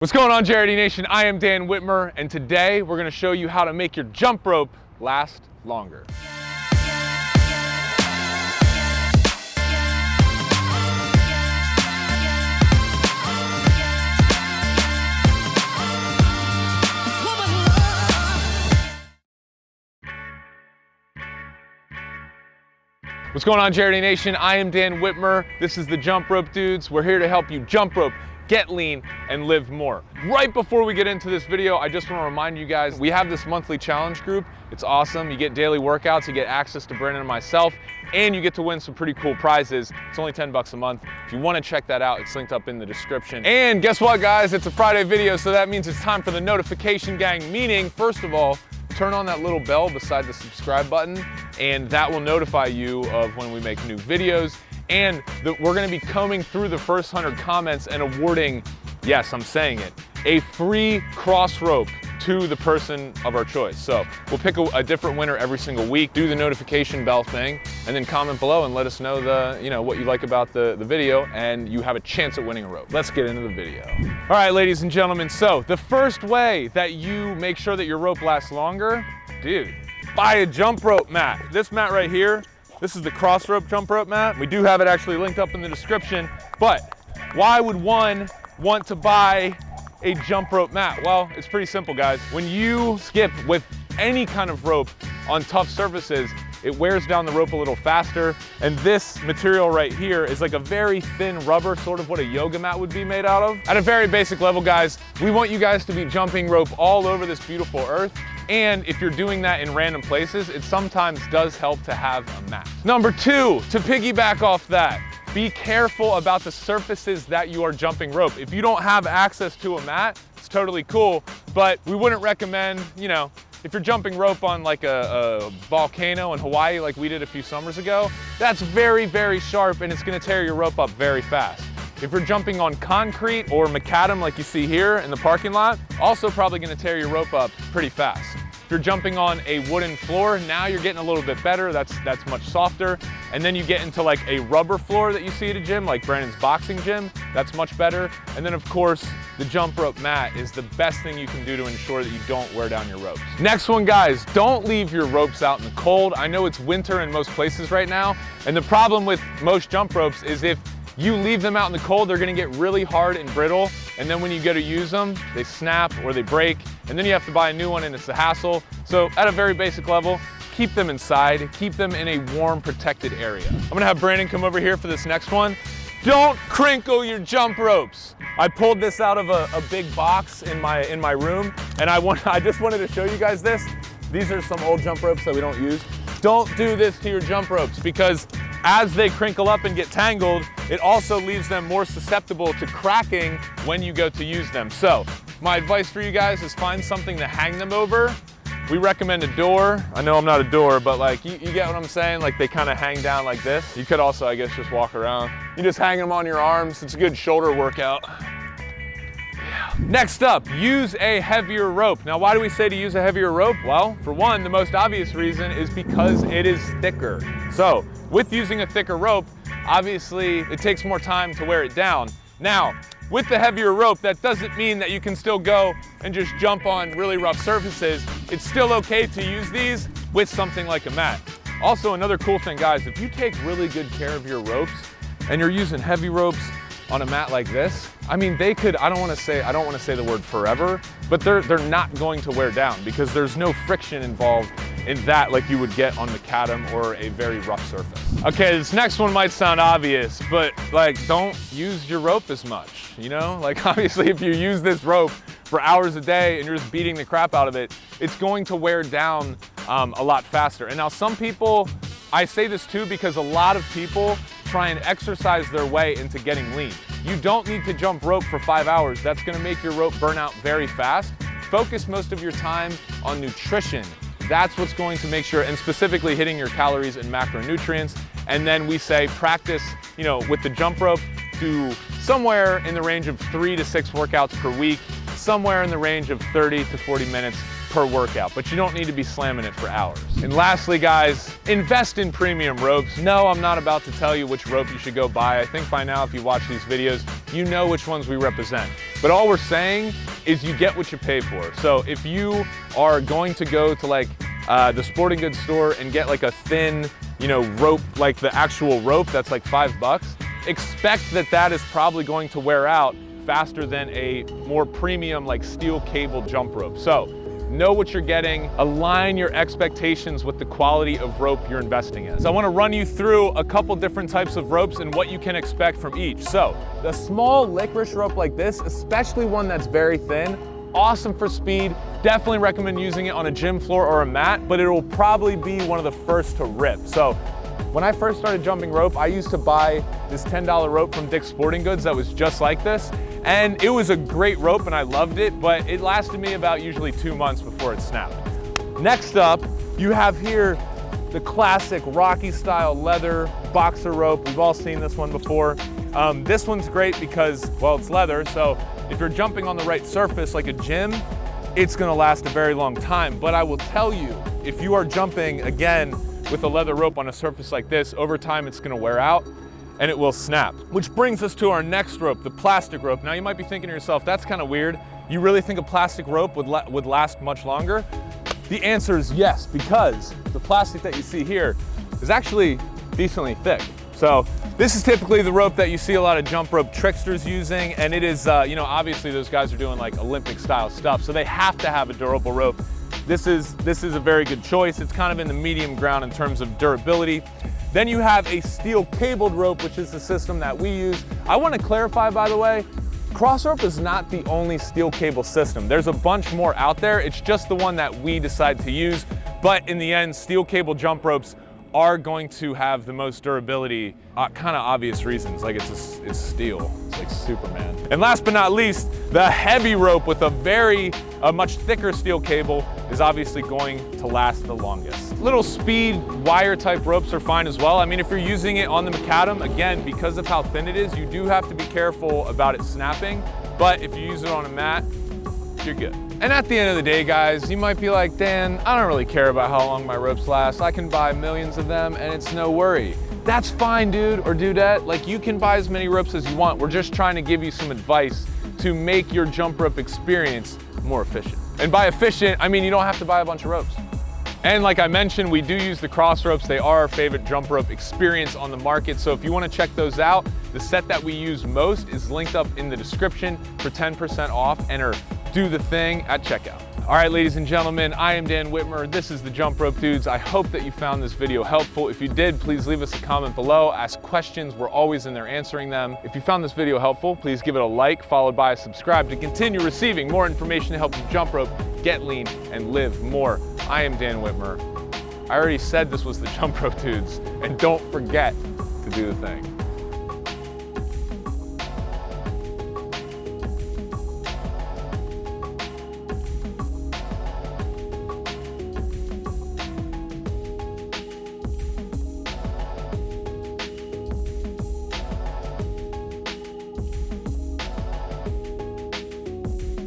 What's going on, JRD Nation? I am Dan Whitmer, and today we're gonna show you how to make your jump rope last longer. What's going on, JRD Nation? I am Dan Whitmer. This is the Jump Rope Dudes. We're here to help you jump rope, get lean, and live more. Right before we get into this video, I just want to remind you guys, we have this monthly challenge group. It's awesome. You get daily workouts, you get access to Brandon and myself, and you get to win some pretty cool prizes. It's only 10 bucks a month. If you want to check that out, it's linked up in the description. And guess what, guys? It's a Friday video, so that means it's time for the notification gang, meaning, first of all, turn on that little bell beside the subscribe button, and that will notify you of when we make new videos. And we're gonna be combing through the first 100 comments and awarding, yes, I'm saying it, a free cross rope to the person of our choice. So we'll pick a different winner every single week, do the notification bell thing, and then comment below and let us know what you like about the video, and you have a chance at winning a rope. Let's get into the video. All right, ladies and gentlemen, so the first way that you make sure that your rope lasts longer, dude, buy a jump rope mat. This mat right here, this is the cross rope jump rope mat. We do have it actually linked up in the description, but why would one want to buy a jump rope mat? Well, it's pretty simple, guys. When you skip with any kind of rope on tough surfaces, it wears down the rope a little faster. And this material right here is like a very thin rubber, sort of what a yoga mat would be made out of. At a very basic level, guys, we want you guys to be jumping rope all over this beautiful earth. And if you're doing that in random places, it sometimes does help to have a mat. Number two, to piggyback off that, be careful about the surfaces that you are jumping rope. If you don't have access to a mat, it's totally cool, but we wouldn't recommend, if you're jumping rope on like a volcano in Hawaii like we did a few summers ago, that's very, very sharp and it's gonna tear your rope up very fast. If you're jumping on concrete or macadam like you see here in the parking lot, also probably gonna tear your rope up pretty fast. If you're jumping on a wooden floor, now you're getting a little bit better, that's much softer. And then you get into like a rubber floor that you see at a gym, like Brandon's boxing gym, that's much better. And then of course, the jump rope mat is the best thing you can do to ensure that you don't wear down your ropes. Next one, guys, don't leave your ropes out in the cold. I know it's winter in most places right now, and the problem with most jump ropes is if you leave them out in the cold, they're gonna get really hard and brittle, and then when you go to use them, they snap or they break, and then you have to buy a new one and it's a hassle. So at a very basic level, keep them inside, keep them in a warm, protected area. I'm gonna have Brandon come over here for this next one. Don't crinkle your jump ropes. I pulled this out of a big box in my room, and I just wanted to show you guys this. These are some old jump ropes that we don't use. Don't do this to your jump ropes, because as they crinkle up and get tangled, it also leaves them more susceptible to cracking when you go to use them. So my advice for you guys is find something to hang them over. We recommend a door. I know I'm not a door, but like you get what I'm saying? Like they kind of hang down like this. You could also, I guess, just walk around. You just hang them on your arms. It's a good shoulder workout. Next up, use a heavier rope. Now, why do we say to use a heavier rope? Well, for one, the most obvious reason is because it is thicker. So with using a thicker rope, obviously it takes more time to wear it down. Now, with the heavier rope, that doesn't mean that you can still go and just jump on really rough surfaces. It's still okay to use these with something like a mat. Also, another cool thing, guys, if you take really good care of your ropes and you're using heavy ropes on a mat like this, I mean, they could, I don't want to say the word forever, but they're not going to wear down because there's no friction involved in that like you would get on macadam or a very rough surface. Okay, this next one might sound obvious, but like, don't use your rope as much, Like obviously if you use this rope for hours a day and you're just beating the crap out of it, it's going to wear down a lot faster. And now some people, I say this too because a lot of people try and exercise their way into getting lean. You don't need to jump rope for 5 hours. That's gonna make your rope burn out very fast. Focus most of your time on nutrition. That's what's going to make sure, and specifically hitting your calories and macronutrients. And then we say practice, with the jump rope, do somewhere in the range of 3 to 6 workouts per week, somewhere in the range of 30 to 40 minutes per workout, but you don't need to be slamming it for hours. And lastly, guys, invest in premium ropes. No, I'm not about to tell you which rope you should go buy. I think by now, if you watch these videos, you know which ones we represent. But all we're saying is you get what you pay for. So if you are going to go to like the sporting goods store and get like a thin, rope, like the actual rope that's like $5, expect that that is probably going to wear out faster than a more premium like steel cable jump rope. So know what you're getting, align your expectations with the quality of rope you're investing in. So I want to run you through a couple different types of ropes and what you can expect from each. So the small licorice rope like this, especially one that's very thin, awesome for speed. Definitely recommend using it on a gym floor or a mat, but it will probably be one of the first to rip. So when I first started jumping rope, I used to buy this $10 rope from Dick's Sporting Goods that was just like this. And it was a great rope and I loved it, but it lasted me about usually 2 months before it snapped. Next up, you have here the classic Rocky style leather boxer rope. We've all seen this one before. This one's great because, well, it's leather. So if you're jumping on the right surface like a gym, it's gonna last a very long time. But I will tell you, if you are jumping again with a leather rope on a surface like this, over time it's gonna wear out and it will snap. Which brings us to our next rope, the plastic rope. Now you might be thinking to yourself, that's kind of weird. You really think a plastic rope would last much longer? The answer is yes, because the plastic that you see here is actually decently thick. So this is typically the rope that you see a lot of jump rope tricksters using, and it is, obviously those guys are doing like Olympic style stuff, so they have to have a durable rope. This is a very good choice. It's kind of in the medium ground in terms of durability. Then you have a steel cabled rope, which is the system that we use. I want to clarify, by the way, cross rope is not the only steel cable system. There's a bunch more out there. It's just the one that we decide to use. But in the end, steel cable jump ropes are going to have the most durability, kind of obvious reasons, like it's steel, it's like Superman. And last but not least, the heavy rope with a much thicker steel cable is obviously going to last the longest. Little speed wire type ropes are fine as well. I mean, if you're using it on the macadam, again, because of how thin it is, you do have to be careful about it snapping, but if you use it on a mat, you're good. And at the end of the day, guys, you might be like, Dan, I don't really care about how long my ropes last. I can buy millions of them and it's no worry. That's fine, dude or dudette. Like, you can buy as many ropes as you want. We're just trying to give you some advice to make your jump rope experience more efficient. And by efficient, I mean you don't have to buy a bunch of ropes. And like I mentioned, we do use the cross ropes. They are our favorite jump rope experience on the market. So if you want to check those out, the set that we use most is linked up in the description for 10% off. Enter Do the Thing at checkout. All right, ladies and gentlemen, I am Dan Whitmer. This is the Jump Rope Dudes. I hope that you found this video helpful. If you did, please leave us a comment below. Ask questions. We're always in there answering them. If you found this video helpful, please give it a like, followed by a subscribe to continue receiving more information to help you jump rope, get lean, and live more. I am Dan Whitmer. I already said this was the Jump Rope Dudes, and don't forget to do the thing.